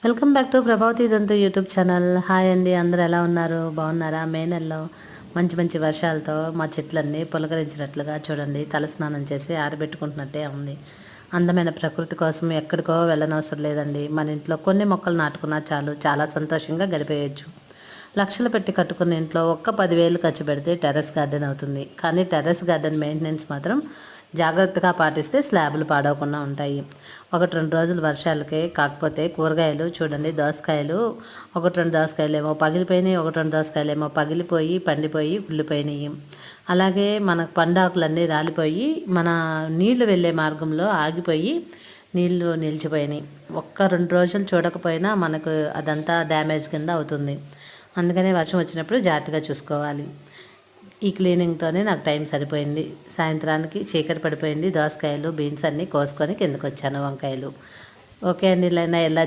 Welcome back to Prabhavathi Danthu YouTube channel. Hi అండి, అందరూ ఎలా ఉన్నారు? బాగున్నారా? మే నెలలో మంచి మంచి వర్షాలతో మా చెట్లన్నీ పులకరించినట్లుగా చూడండి, తలస్నానం చేసి ఆరబెట్టుకుంటున్నట్టే ఉంది. అందమైన ప్రకృతి కోసం ఎక్కడికో వెళ్ళనవసరం లేదండి. మన ఇంట్లో కొన్ని మొక్కలు నాటుకున్నా చాలు, చాలా సంతోషంగా గడిపేయచ్చు. లక్షలు పెట్టి కట్టుకున్న ఇంట్లో ఒక్క 10,000 ఖర్చు పెడితే టెర్రస్ గార్డెన్ అవుతుంది. కానీ టెర్రస్ గార్డెన్ మెయింటెనెన్స్ మాత్రం జాగ్రత్తగా పాటిస్తే స్లాబులు పాడవకుండా ఉంటాయి. 1-2 రోజులు వర్షాలకే. కాకపోతే కూరగాయలు చూడండి, దోసకాయలు 1-2 దోసకాయలేమో పగిలిపోయినాయి, 1-2 దోసకాయలేమో పగిలిపోయి పండిపోయి కుళ్ళిపోయినాయి. అలాగే మన పండాకులన్నీ రాలిపోయి మన నీళ్లు వెళ్ళే మార్గంలో ఆగిపోయి నీళ్లు నిలిచిపోయినాయి. 1-2 రోజులు చూడకపోయినా మనకు అదంతా డ్యామేజ్ కింద అవుతుంది. అందుకనే వర్షం వచ్చినప్పుడు జాగ్రత్తగా చూసుకోవాలి. ఈ క్లీనింగ్తోనే నాకు టైం సరిపోయింది. సాయంత్రానికి చీకటి పడిపోయింది. దోసకాయలు, బీన్స్ అన్నీ కోసుకొని కిందకు వచ్చాను. వంకాయలు ఓకే అండి. ఇలా